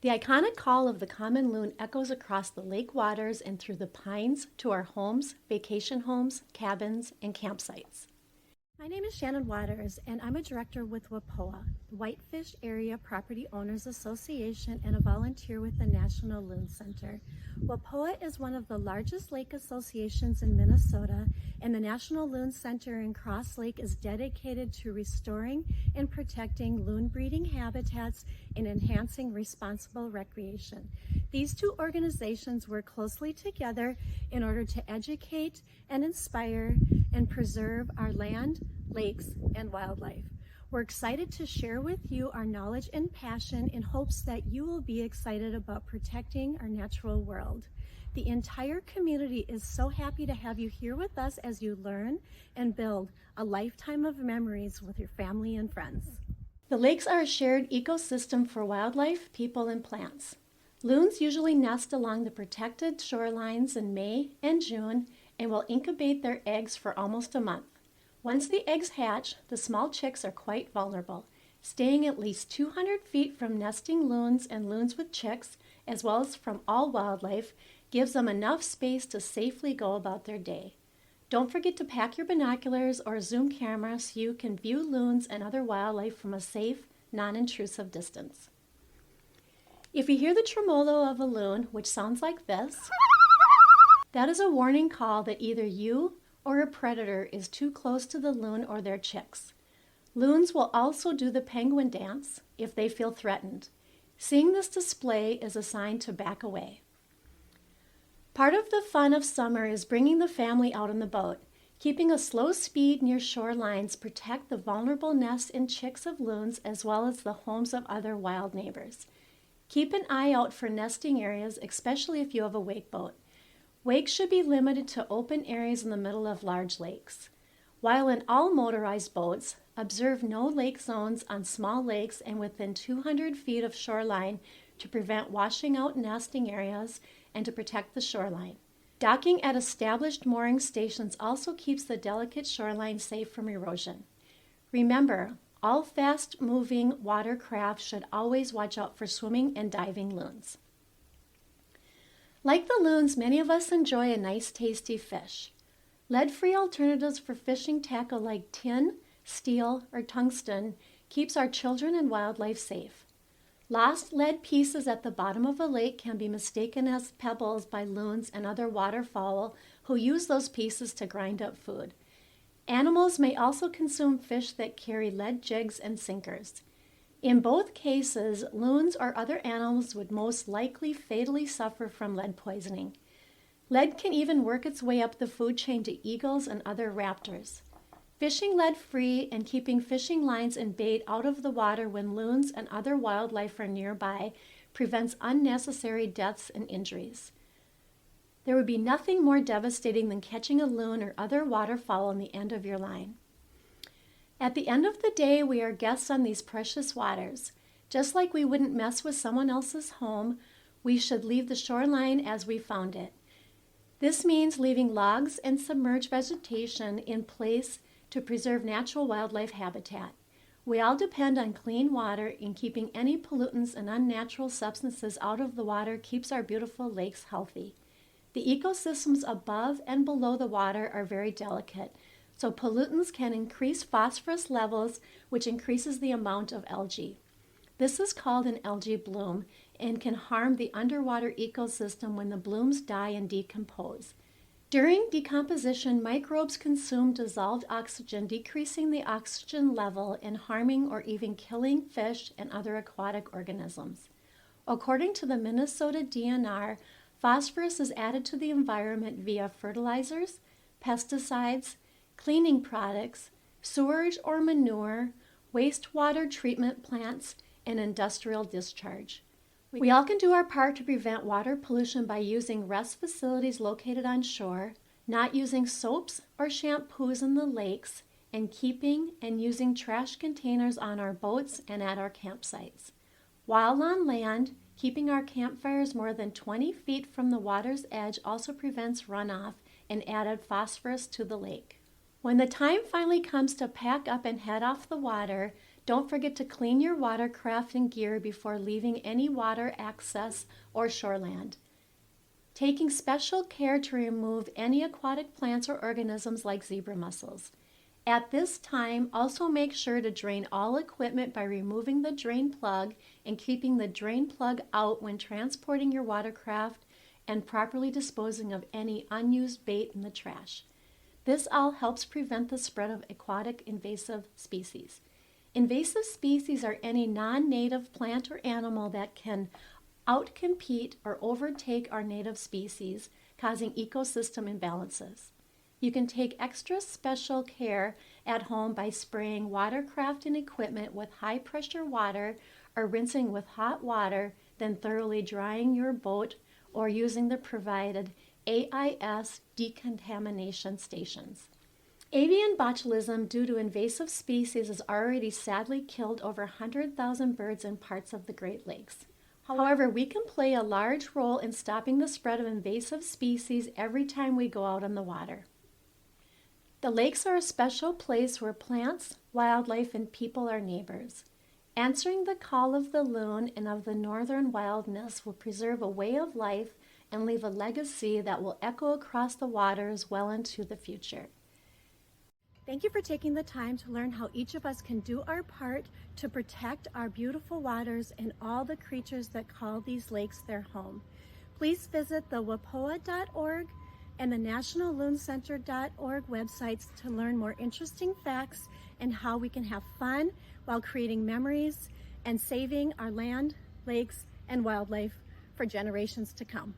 The iconic call of the common loon echoes across the lake waters and through the pines to our homes, vacation homes, cabins, and campsites. My name is Shannon Watters, and I'm a director with WAPOA, the Whitefish Area Property Owners Association, and a volunteer with the National Loon Center. WAPOA is one of the largest lake associations in Minnesota, and the National Loon Center in Crosslake is dedicated to restoring and protecting loon breeding habitats and enhancing responsible recreation. These two organizations work closely together in order to educate and inspire and preserve our land, lakes, and wildlife. We're excited to share with you our knowledge and passion in hopes that you will be excited about protecting our natural world. The entire community is so happy to have you here with us as you learn and build a lifetime of memories with your family and friends. The lakes are a shared ecosystem for wildlife, people, and plants. Loons usually nest along the protected shorelines in May and June and will incubate their eggs for almost a month. Once the eggs hatch, the small chicks are quite vulnerable. Staying at least 200 feet from nesting loons and loons with chicks, as well as from all wildlife, gives them enough space to safely go about their day. Don't forget to pack your binoculars or zoom camera so you can view loons and other wildlife from a safe, non-intrusive distance. If you hear the tremolo of a loon, which sounds like this, that is a warning call that either you or a predator is too close to the loon or their chicks. Loons will also do the penguin dance if they feel threatened. Seeing this display is a sign to back away. Part of the fun of summer is bringing the family out on the boat. Keeping a slow speed near shorelines protect the vulnerable nests and chicks of loons as well as the homes of other wild neighbors. Keep an eye out for nesting areas, especially if you have a wake boat. Wakes should be limited to open areas in the middle of large lakes. While in all motorized boats, observe no lake zones on small lakes and within 200 feet of shoreline to prevent washing out nesting areas and to protect the shoreline. Docking at established mooring stations also keeps the delicate shoreline safe from erosion. Remember, all fast-moving watercraft should always watch out for swimming and diving loons. Like the loons, many of us enjoy a nice tasty fish. Lead-free alternatives for fishing tackle like tin, steel, or tungsten keeps our children and wildlife safe. Lost lead pieces at the bottom of a lake can be mistaken as pebbles by loons and other waterfowl who use those pieces to grind up food. Animals may also consume fish that carry lead jigs and sinkers. In both cases, loons or other animals would most likely fatally suffer from lead poisoning. Lead can even work its way up the food chain to eagles and other raptors. Fishing lead-free and keeping fishing lines and bait out of the water when loons and other wildlife are nearby prevents unnecessary deaths and injuries. There would be nothing more devastating than catching a loon or other waterfowl on the end of your line. At the end of the day, we are guests on these precious waters. Just like we wouldn't mess with someone else's home, we should leave the shoreline as we found it. This means leaving logs and submerged vegetation in place to preserve natural wildlife habitat. We all depend on clean water, and keeping any pollutants and unnatural substances out of the water keeps our beautiful lakes healthy. The ecosystems above and below the water are very delicate, so pollutants can increase phosphorus levels, which increases the amount of algae. This is called an algae bloom and can harm the underwater ecosystem when the blooms die and decompose. During decomposition, microbes consume dissolved oxygen, decreasing the oxygen level and harming or even killing fish and other aquatic organisms. According to the Minnesota DNR, phosphorus is added to the environment via fertilizers, pesticides, cleaning products, sewage or manure, wastewater treatment plants, and industrial discharge. We all can do our part to prevent water pollution by using rest facilities located on shore, not using soaps or shampoos in the lakes, and keeping and using trash containers on our boats and at our campsites. While on land, keeping our campfires more than 20 feet from the water's edge also prevents runoff and added phosphorus to the lake. When the time finally comes to pack up and head off the water, Don't forget to clean your watercraft and gear before leaving any water access or shoreland. Taking special care to remove any aquatic plants or organisms like zebra mussels. At this time, also make sure to drain all equipment by removing the drain plug and keeping the drain plug out when transporting your watercraft and properly disposing of any unused bait in the trash. This all helps prevent the spread of aquatic invasive species. Invasive species are any non-native plant or animal that can outcompete or overtake our native species, causing ecosystem imbalances. You can take extra special care at home by spraying watercraft and equipment with high pressure water or rinsing with hot water, then thoroughly drying your boat or using the provided AIS decontamination stations. Avian botulism due to invasive species has already sadly killed over 100,000 birds in parts of the Great Lakes. However, we can play a large role in stopping the spread of invasive species every time we go out on the water. The lakes are a special place where plants, wildlife, and people are neighbors. Answering the call of the loon and of the northern wildness will preserve a way of life and leave a legacy that will echo across the waters well into the future. Thank you for taking the time to learn how each of us can do our part to protect our beautiful waters and all the creatures that call these lakes their home. Please visit the WAPOA.org and the NationalLoonCenter.org websites to learn more interesting facts and how we can have fun while creating memories and saving our land, lakes, and wildlife for generations to come.